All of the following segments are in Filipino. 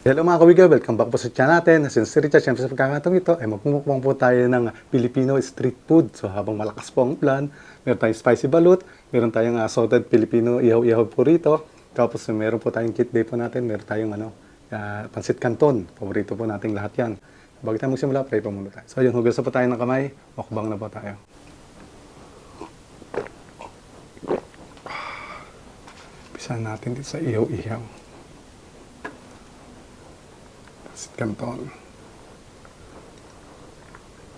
Hello mga kawiga, welcome back po sa channel natin. Since Richard, syempre sa pagkakataong ito ay magmumukbang po tayo ng Filipino street food. So habang malakas po ang ulan, meron tayong spicy balut, meron tayong salted Filipino ihaw-ihaw po rito. Tapos meron po tayong cheat day po natin, meron tayong pansit canton. Paborito po nating lahat yan. Bago tayo magsimula, pray po muna tayo. So yun, hugas na po tayo ng kamay, mukbang na po tayo. Pisahan natin dito sa ihaw-ihaw. Pansit canton.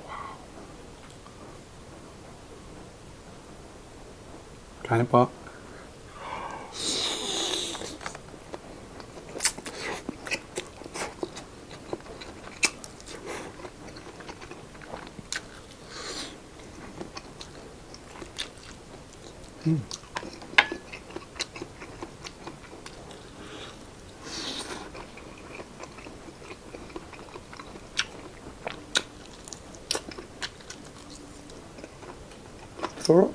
Wow. Kain po. Sarap.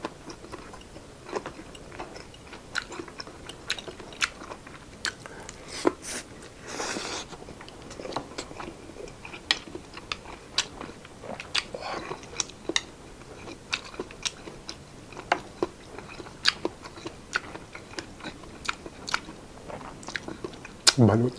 Balut.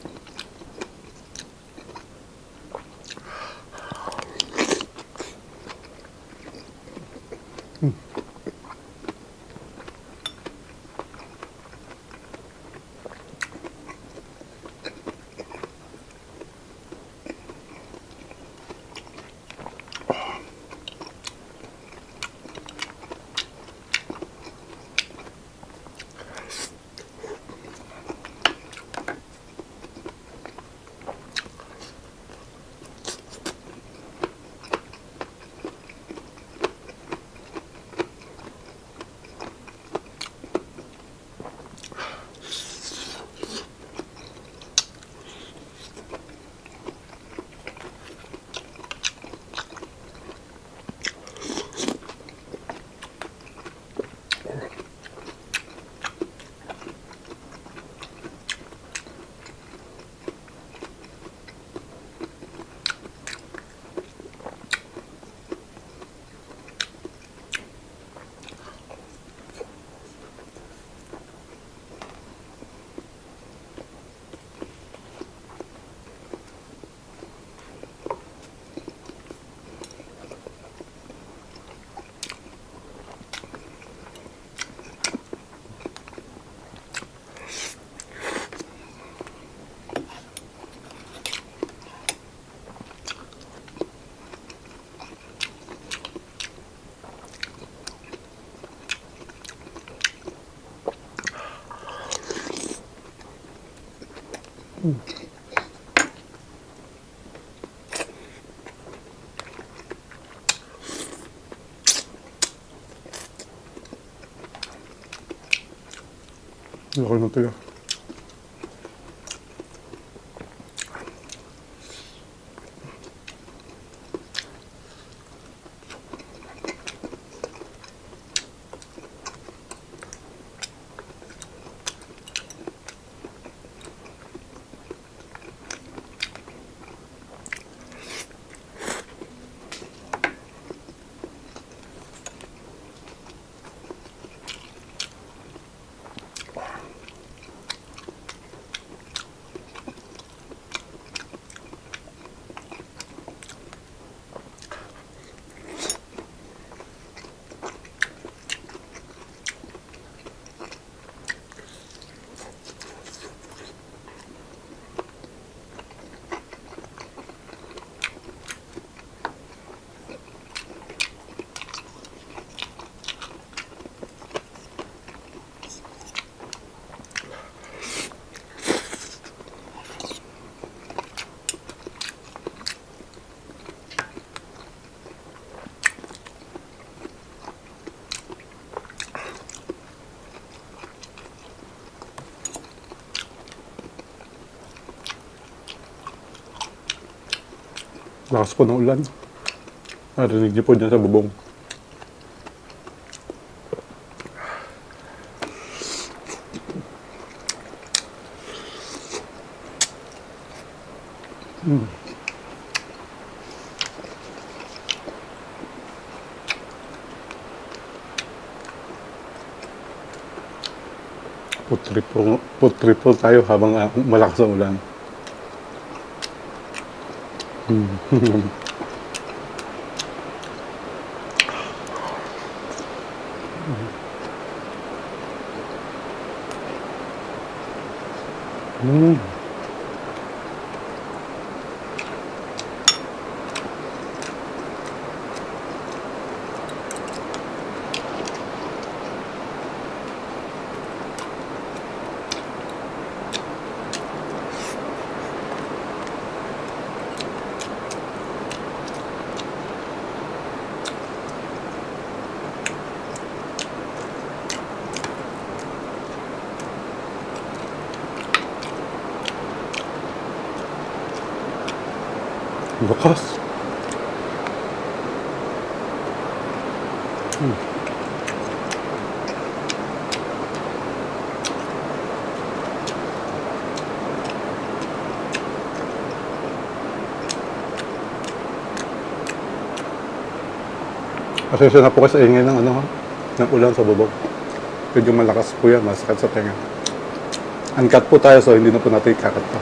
Laki na tayo. Lakas po ng ulan. Narinig niyo po dyan sa bubong. Food trip po tayo habang malakas ang ulan. Lakas. Pasensya na po kasi sa ingay ng ng ulan sa bubong. Medyo malakas po yan, masakit sa tenga. Uncut po tayo, so hindi na po natin ikakat pa.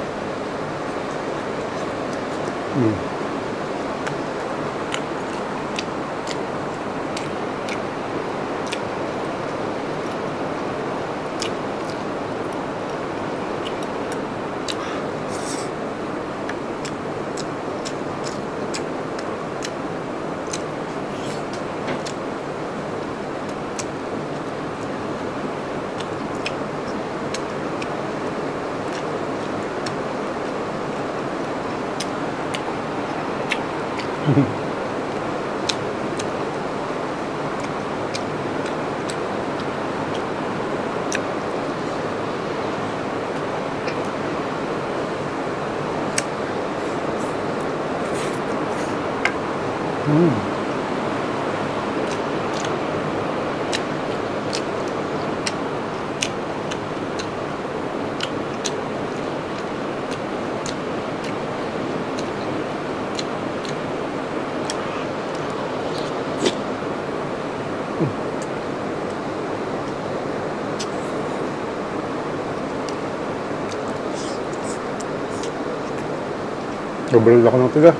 Sobrang laki ng tiga.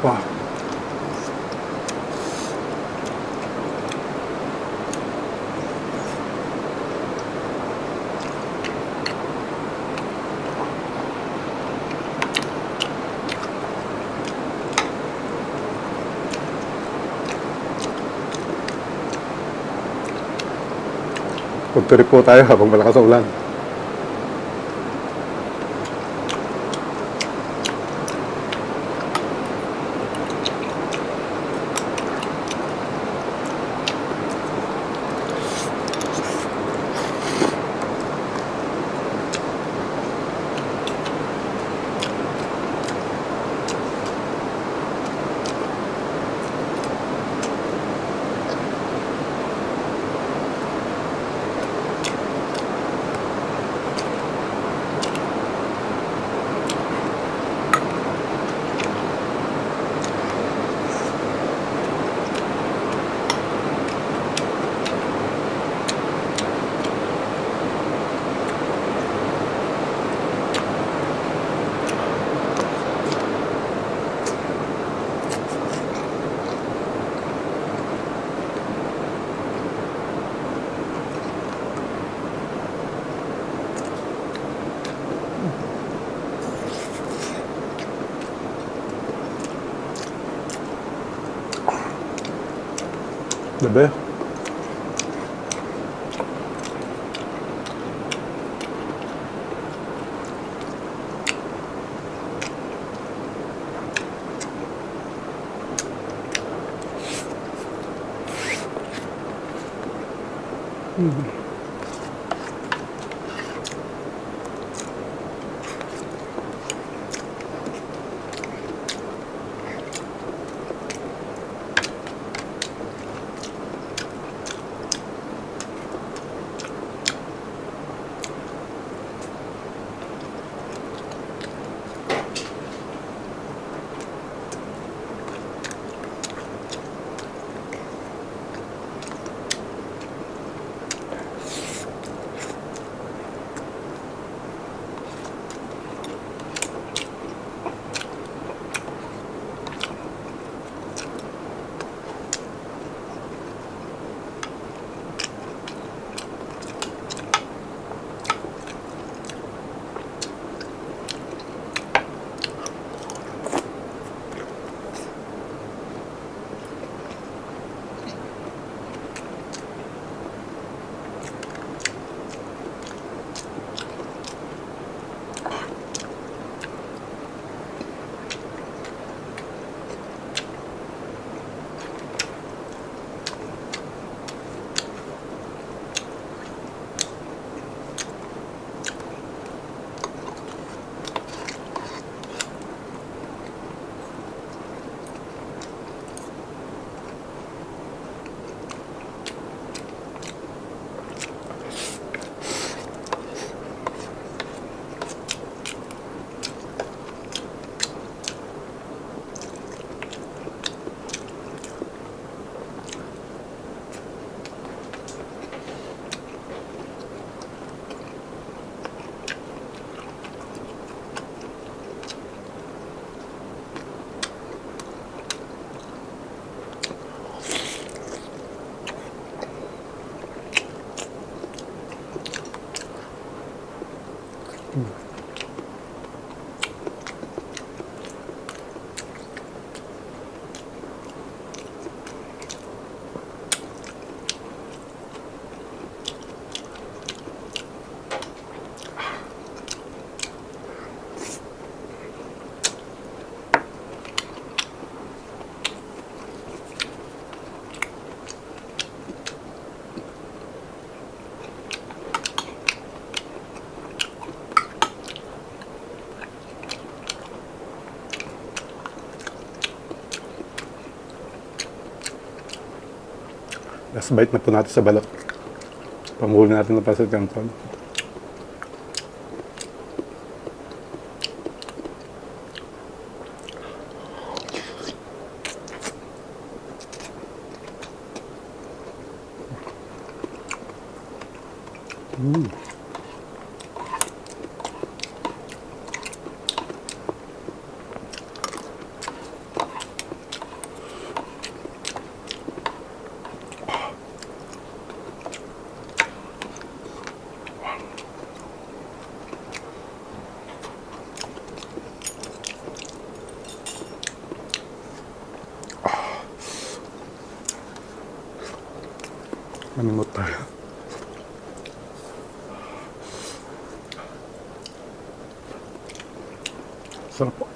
Wow. Food trip po tayo habang malakas ang ulan. Gabi. Last bite na po natin sa balot. Panghuli natin ng pancit canton. Manimot tayo. Sarap po.